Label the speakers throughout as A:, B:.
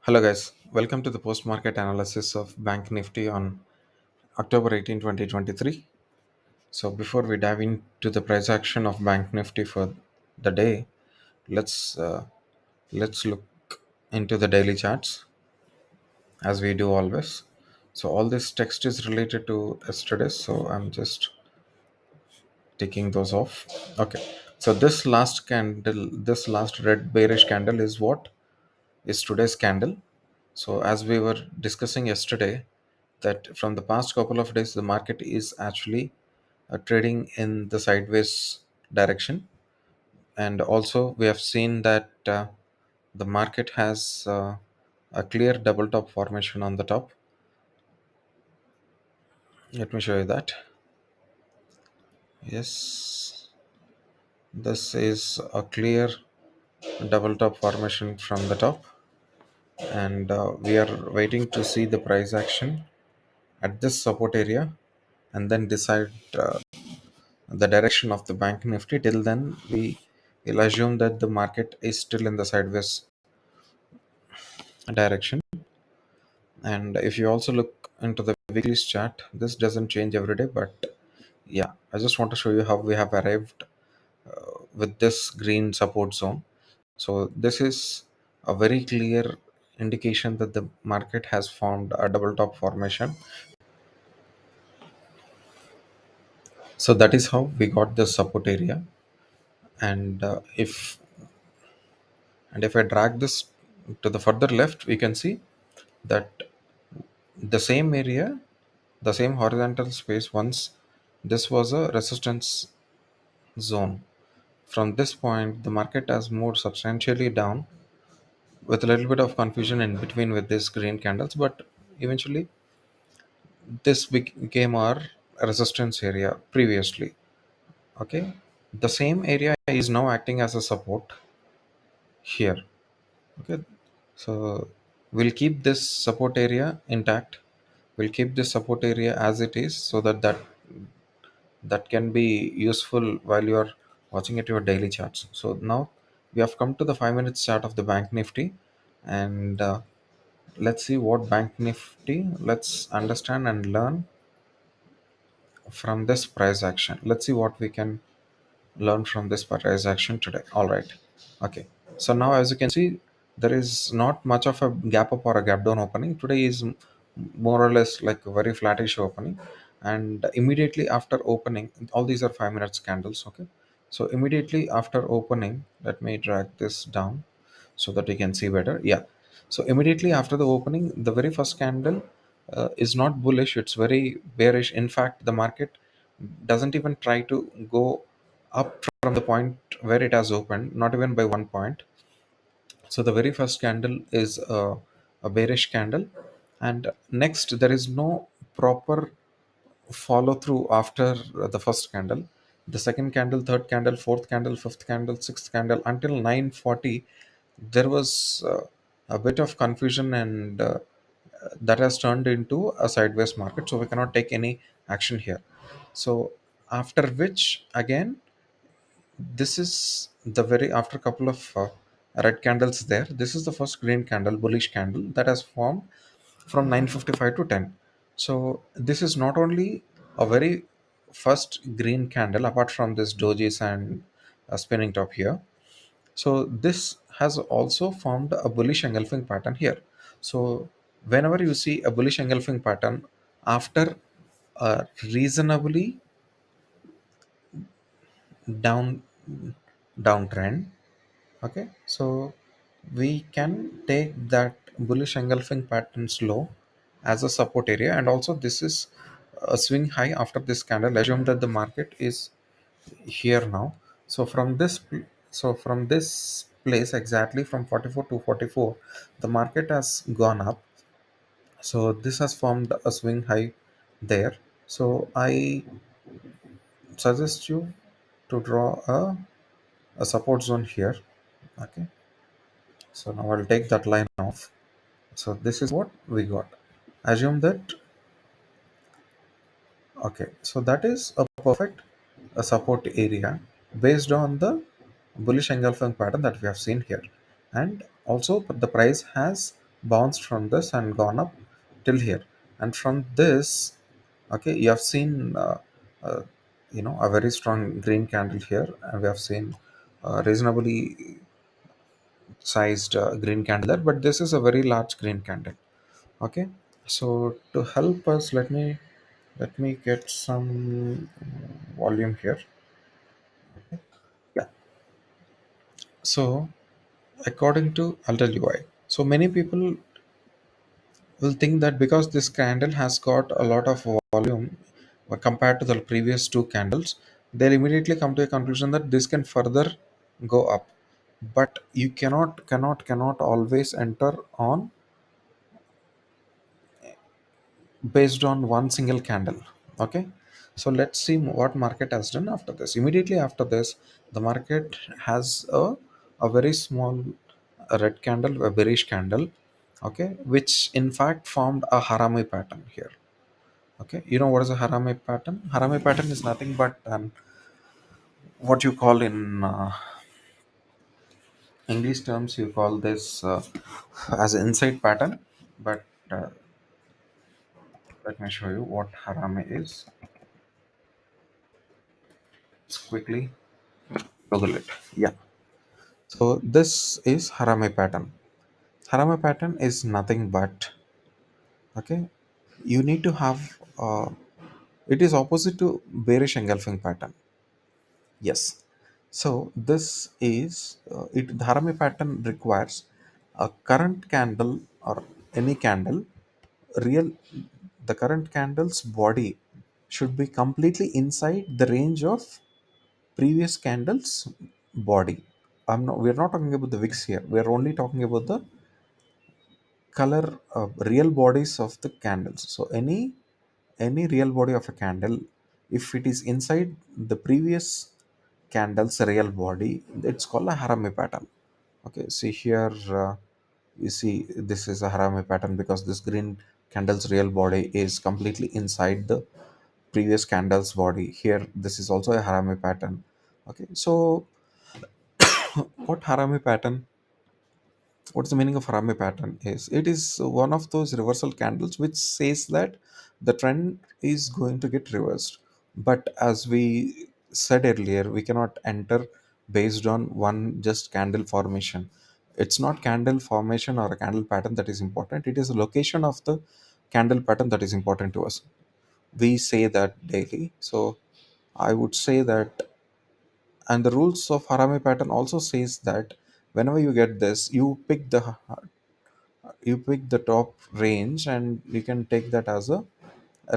A: Hello guys, welcome to the post market analysis of Bank Nifty on October 18, 2023. So before we dive into the price action of Bank Nifty for the day, let's uh, let's look into the daily charts as we do always. So all this text is related to yesterday, so I'm just taking those off. Okay. So this last red bearish candle is what is today's candle. So as we were discussing yesterday, that from the past couple of days, the market is actually trading in the sideways direction, and also we have seen that the market has a clear double top formation on the top. Let me show you that. Yes, this is a clear double top formation from the top, and we are waiting to see the price action at this support area and then decide the direction of the bank nifty. Till then, we will assume that the market is still in the sideways direction. And if you also look into the weekly chart, this doesn't change every day, but yeah, I just want to show you how we have arrived with this green support zone. So this is a very clear indication that the market has formed a double top formation. So that is how we got the support area. And if I drag this to the further left, we can see that the same area, the same horizontal space, once this was a resistance zone. From this point, the market has moved substantially down with a little bit of confusion in between with these green candles, but eventually this became our resistance area previously. Okay, the same area is now acting as a support here. Okay, so we'll keep this support area intact. We'll keep this support area as it is, so that can be useful while you are watching at your daily charts. So now we have come to the 5 minutes chart of the bank nifty, and let's see what bank nifty. Let's understand and learn from this price action. Let's see what we can learn from this price action today. All right. Okay. So now, as you can see, there is not much of a gap up or a gap down opening. Today is more or less like a very flattish opening. And immediately after opening, all these are 5 minutes candles. Okay. So immediately after opening, let me drag this down so that you can see better. Yeah. So immediately after the opening, the very first candle is not bullish, it's very bearish. In fact, the market doesn't even try to go up from the point where it has opened, not even by 1 point. So the very first candle is a bearish candle, and next there is no proper follow through after the first candle. The second candle, third candle, fourth candle, fifth candle, sixth candle, until 9:40, there was a bit of confusion, and that has turned into a sideways market. So we cannot take any action here. So after which again, this is the very after a couple of red candles there, this is the first green candle, bullish candle, that has formed from 9:55 to 10. So this is not only a very first green candle apart from this dojis and a spinning top here. So this has also formed a bullish engulfing pattern here. So whenever you see a bullish engulfing pattern after a reasonably down downtrend, okay, so we can take that bullish engulfing pattern slow as a support area, and also this is a swing high after this candle. Assume that the market is here now. So from this place, exactly from 44 to 44, the market has gone up. So this has formed a swing high there. So I suggest you to draw a support zone here. Okay, so now I'll take that line off. So this is what we got. Assume that, okay, so that is a perfect support area based on the bullish engulfing pattern that we have seen here. And also the price has bounced from this and gone up till here. And from this, okay, you have seen uh, a very strong green candle here, and we have seen reasonably sized green candle there, but this is a very large green candle. Okay, so to help us, let me get some volume here. Yeah. So according to, I'll tell you why. So many people will think that because this candle has got a lot of volume compared to the previous two candles, they'll immediately come to a conclusion that this can further go up. But you cannot always enter on based on one single candle. Okay, so let's see what market has done after this. Immediately after this, the market has a very small red candle, a bearish candle, okay, which in fact formed a harami pattern here. Okay, you know what is a harami pattern? Harami pattern is nothing but what you call in English terms, you call this as an inside pattern. But let me show you what harami is. Let's quickly Google it. Yeah. So this is harami pattern. Harami pattern is nothing but, okay. You need to have it is opposite to bearish engulfing pattern. Yes. So this is it. The harami pattern requires a current candle or any candle. Real the current candle's body should be completely inside the range of previous candle's body. We're not talking about the wicks here. We're only talking about the color real bodies of the candles. So any real body of a candle, if it is inside the previous candle's real body, it's called a harami pattern. Okay, see here, you see this is a harami pattern because this green candle's real body is completely inside the previous candle's body. Here this is also a harami pattern. Okay, so what harami pattern what's the meaning of Harame pattern is? It is one of those reversal candles which says that the trend is going to get reversed. But as we said earlier, we cannot enter based on one just candle formation. It's not candle formation or a candle pattern that is important, it is the location of the candle pattern that is important to us. We say that daily. So I would say that, and the rules of Harame pattern also says that whenever you get this, you pick the top range and you can take that as a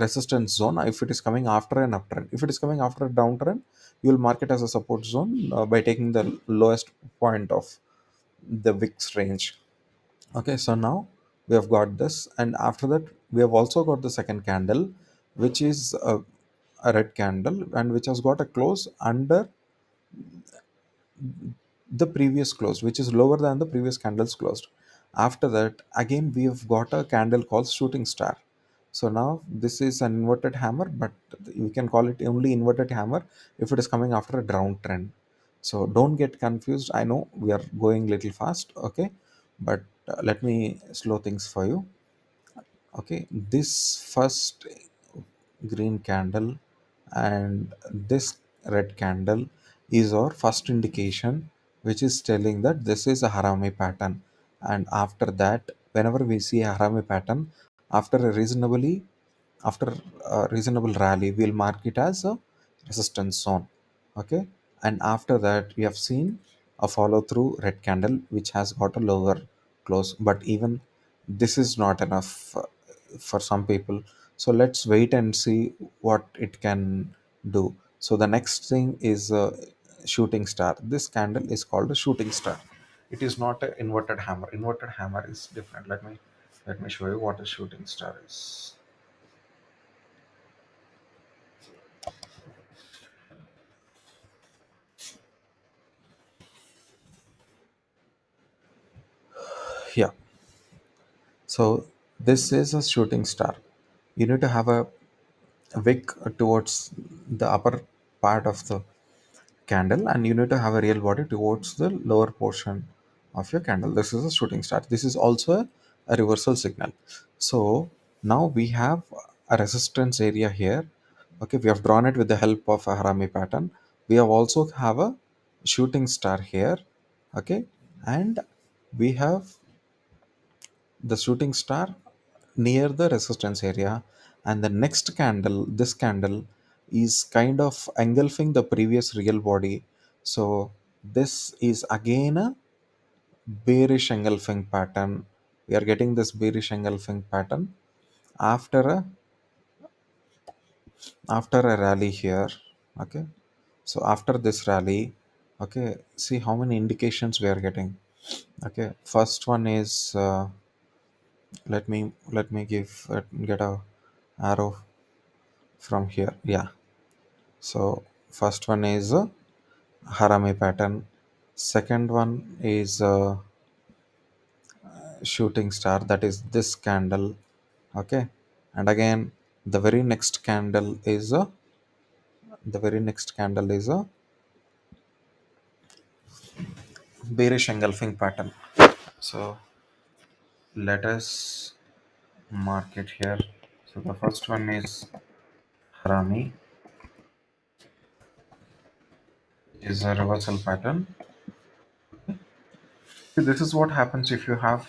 A: resistance zone if it is coming after an uptrend. If it is coming after a downtrend, you will mark it as a support zone by taking the lowest point of the wicks range. Okay, so now we have got this, and after that we have also got the second candle, which is a red candle and which has got a close under the previous close, which is lower than the previous candles closed. After that, again we have got a candle called shooting star. So now this is an inverted hammer, but you can call it only inverted hammer if it is coming after a downtrend. So don't get confused. I know we are going little fast, okay, but let me slow things for you. Okay, this first green candle and this red candle is our first indication, which is telling that this is a harami pattern. And after that, whenever we see a harami pattern, after a reasonable rally, we'll mark it as a resistance zone. Okay, and after that we have seen a follow through red candle which has got a lower close, but even this is not enough for some people. So let's wait and see what it can do. So the next thing is a shooting star. This candle is called a shooting star. It is not an inverted hammer. Inverted hammer is different. Let me show you what a shooting star is. Yeah, so this is a shooting star. You need to have a wick towards the upper part of the candle, and you need to have a real body towards the lower portion of your candle. This is a shooting star. This is also a a reversal signal. So now we have a resistance area here. Okay, we have drawn it with the help of a harami pattern. We have also have a shooting star here. Okay, and we have the shooting star near the resistance area, and the next candle, this candle, is kind of engulfing the previous real body. So this is again a bearish engulfing pattern. We are getting this bearish engulfing pattern after a rally here. Okay, so after this rally, okay, see how many indications we are getting. Okay, first one is let me get a arrow from here. Yeah, so first one is a harami pattern, second one is a shooting star, that is this candle. Okay, and again the very next candle is a bearish engulfing pattern. So let us mark it here. So the first one is harami, is a reversal pattern. See, this is what happens if you have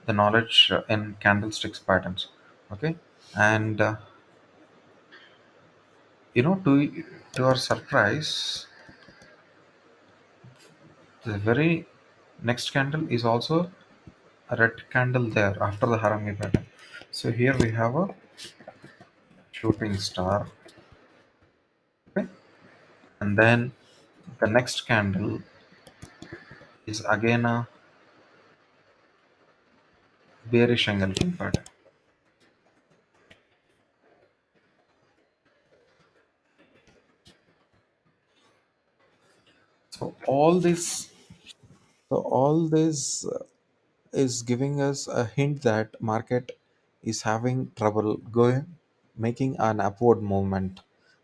A: the knowledge in candlesticks patterns. Okay, and to our surprise, the very next candle is also a red candle there after the harami pattern. So here we have a shooting star. Okay, and then the next candle is again a bearish engulfing pattern. So all this is giving us a hint that market is having trouble going, making an upward movement.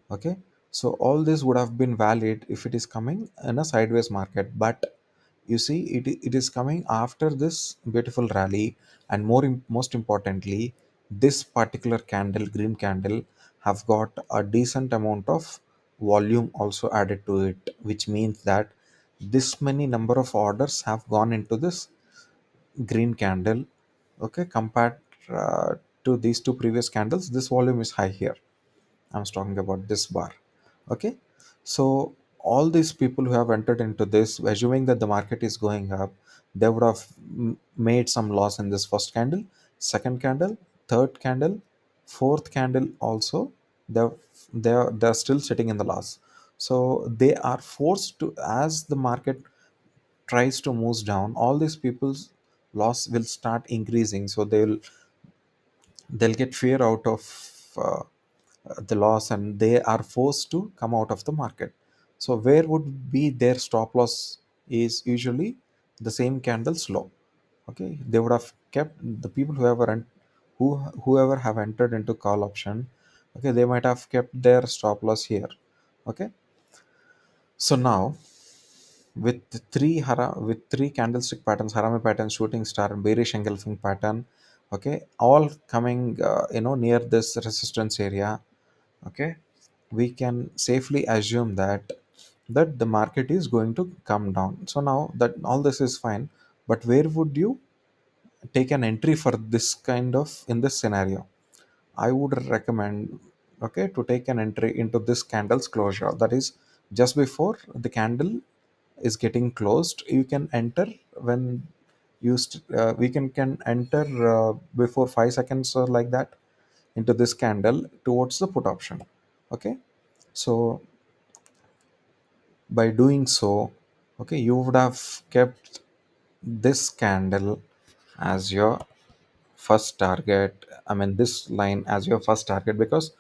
A: Okay, so all this would have been valid if it is coming in a sideways market, but you see it is coming after this beautiful rally, and most importantly, this particular candle, green candle, have got a decent amount of volume also added to it, which means that this many number of orders have gone into this green candle. Okay, compared uh, to these two previous candles, this volume is high here. I'm talking about this bar. Okay, so all these people who have entered into this assuming that the market is going up, they would have made some loss in this first candle, second candle, third candle, fourth candle also. They're still sitting in the loss. So they are forced to, as the market tries to move down, all these people's loss will start increasing. So they'll get fear out of uh, the loss, and they are forced to come out of the market. So where would be their stop loss is usually the same candle's low. Okay, they would have kept the people whoever have entered into call option. Okay, they might have kept their stop loss here. Okay, so now with three candlestick patterns, harami pattern, shooting star, and bearish engulfing pattern, okay, all coming near this resistance area. Okay, we can safely assume that the market is going to come down. So now that all this is fine, but where would you take an entry for this kind of, in this scenario? I would recommend, okay, to take an entry into this candle's closure, that is just before the candle is getting closed. You can enter when we can enter before 5 seconds or like that into this candle towards the put option. Okay, so by doing so, okay, you would have kept this candle as your first target. I mean this line as your first target, because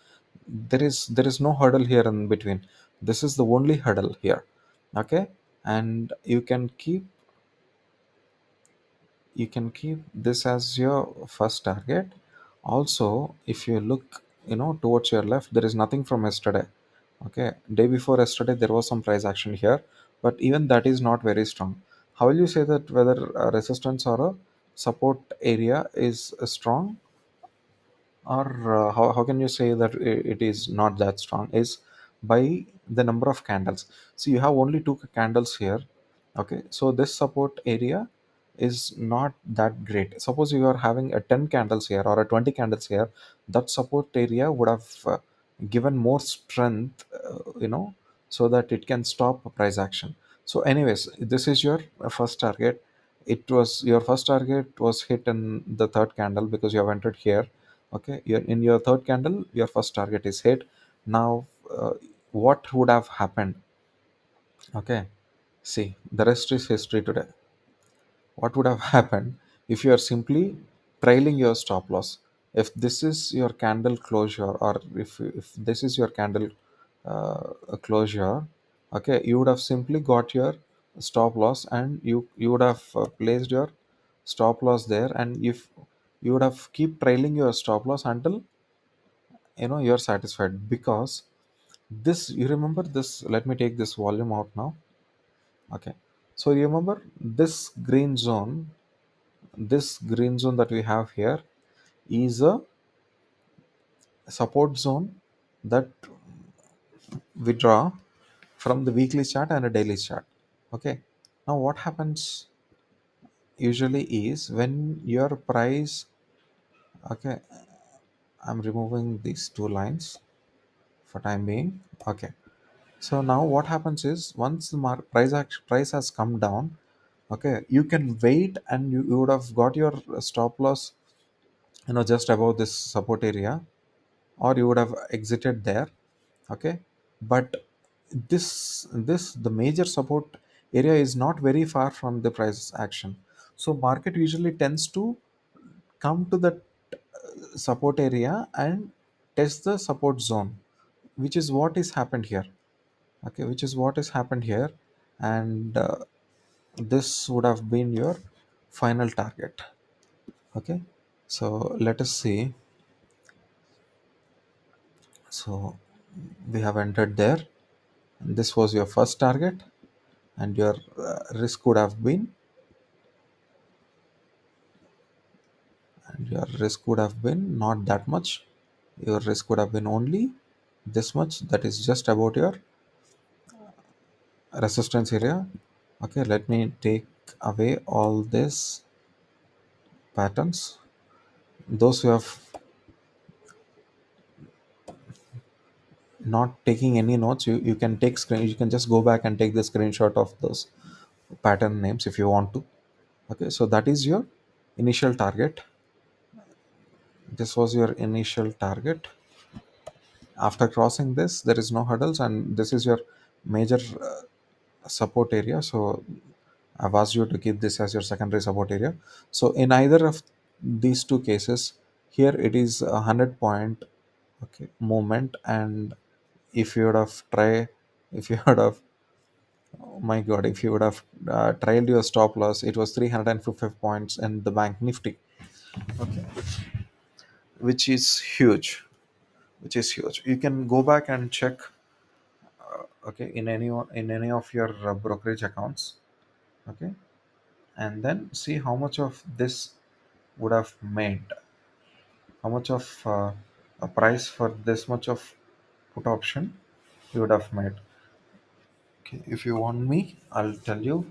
A: there is no hurdle here in between. This is the only hurdle here. Okay, and you can keep this as your first target. Also, if you look towards your left, there is nothing from yesterday. Okay, day before yesterday there was some price action here, but even that is not very strong. How will you say that whether a resistance or a support area is strong, or how can you say that it is not that strong, is by the number of candles. So you have only two candles here. Okay, so this support area is not that great. Suppose you are having a 10 candles here or a 20 candles here, that support area would have given more strength, so that it can stop a price action. So anyways, this is your first target. It was your first target was hit in the third candle because you have entered here. Okay, in your third candle your first target is hit. Now what would have happened? Okay, see, the rest is history today. What would have happened if you are simply trailing your stop loss? If this is your candle closure, or if this is your candle closure, okay, you would have simply got your stop loss, and you would have placed your stop loss there, and if you would have keep trailing your stop loss until you're satisfied. Because this, you remember this, let me take this volume out now. Okay, so you remember this green zone that we have here is a support zone that we draw from the weekly chart and a daily chart. Okay, now what happens usually is when your price, okay, I'm removing these two lines for time being. Okay, so now what happens is once the price has come down, okay, you can wait, and you would have got your stop loss just above this support area, or you would have exited there. Okay, but this the major support area is not very far from the price action. So market usually tends to come to the support area and test the support zone, which is what is happened here. Okay, which is what has happened here. And this would have been your final target. Okay, so let us see. So we have entered there. This was your first target, and your risk would have been, not that much. Your risk would have been only this much, that is just about your resistance area. Okay, let me take away all these patterns. Those who have not taking any notes, you can take screen, you can just go back and take the screenshot of those pattern names if you want to. Okay, so that is your initial target. This was your initial target. After crossing this, there is no hurdles, and this is your major support area. So I've asked you to keep this as your secondary support area. So in either of these two cases, here it is 100 point, okay, movement. And if you would have try if you would have oh my god, if you would have trailed your stop loss, it was 355 points in the bank nifty. Okay, which is huge. You can go back and check, okay, in any of your brokerage accounts. Okay, and then see how much of this would have made, how much of a price for this much of put option you would have made. Okay, if you want me, I'll tell you.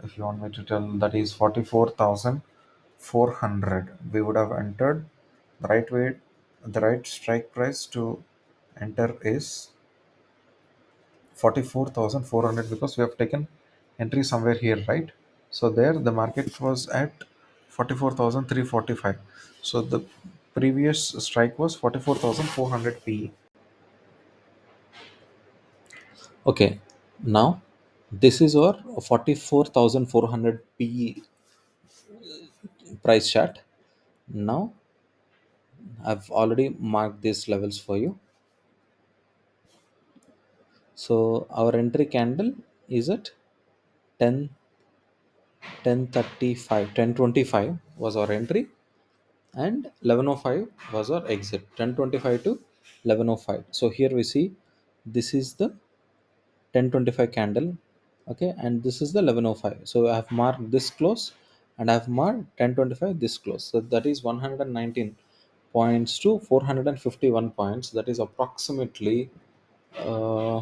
A: If you want me to tell, that is 44,400 we would have entered. The right way, the right strike price to enter is 44,400, because we have taken entry somewhere here, right? So there the market was at 44,345. So the previous strike was 44,400 PE. Okay, now this is our 44,400 PE price chart. Now I've already marked these levels for you. So our entry candle is at 10 10:35, 10:25 was our entry, and 11:05 was our exit. 10:25 to 11:05. So here we see this is the 10:25 candle, okay, and this is the 11:05. So I have marked this close and I've marked 1025 this close. So that is 119 points to 451 points. That is approximately uh,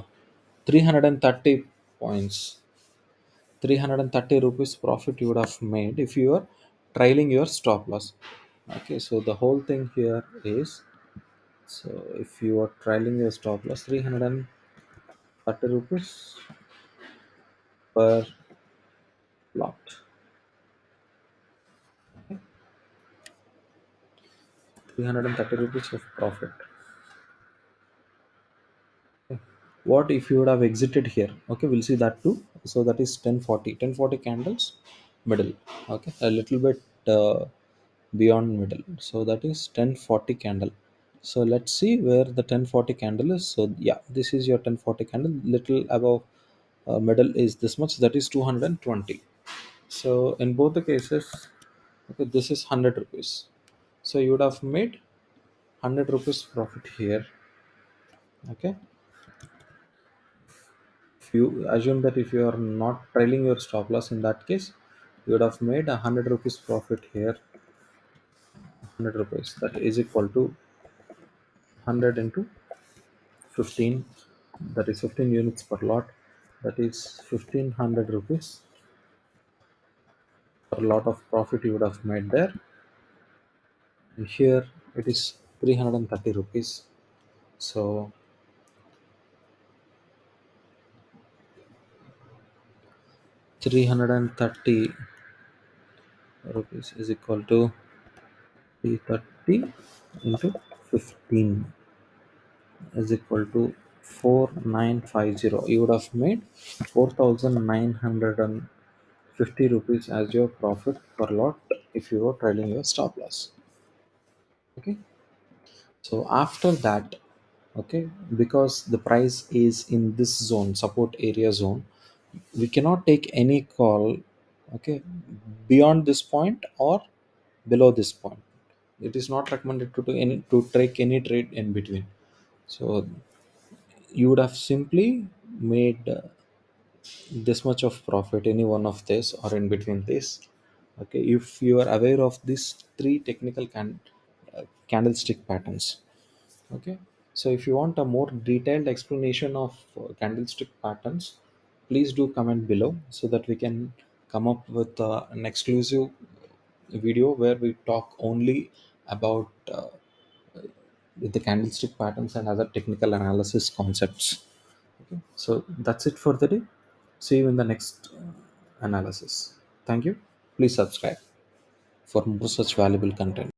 A: 330 points. 330 rupees profit you would have made if you are trailing your stop loss. Okay, so the whole thing here is, so if you are trailing your stop loss, 330 rupees per lot. Okay, 330 rupees of profit. Okay. What if you would have exited here? Okay, we'll see that too. So that is 1040, 1040 candles middle. Okay, a little bit beyond middle, so that is 1040 candle. So let's see where the 1040 candle is. So yeah, this is your 1040 candle, little above middle is this much, that is 220. So in both the cases, okay, this is 100 rupees. So you would have made 100 rupees profit here. Okay, if you assume that if you are not trailing your stop loss, in that case you would have made 100 rupees profit here. 100 rupees, that is equal to 100 into 15, that is 15 units per lot, that is 1500 rupees per lot of profit you would have made there. And here it is 330 rupees. So 330 rupees is equal to 330 into 15 is equal to 4950. You would have made 4950 rupees as your profit per lot if you were trailing your stop loss. Okay, so after that, okay, because the price is in this zone, support area zone, we cannot take any call, okay, beyond this point or below this point. It is not recommended to do any, to take any trade in between. So you would have simply made this much of profit any one of this or in between this. Okay, if you are aware of these three technical candlestick patterns. Okay, so if you want a more detailed explanation of candlestick patterns, please do comment below so that we can come up with an exclusive video where we talk only about the candlestick patterns and other technical analysis concepts. Okay, so that's it for the day. See you in the next analysis. Thank you. Please subscribe for more such valuable content.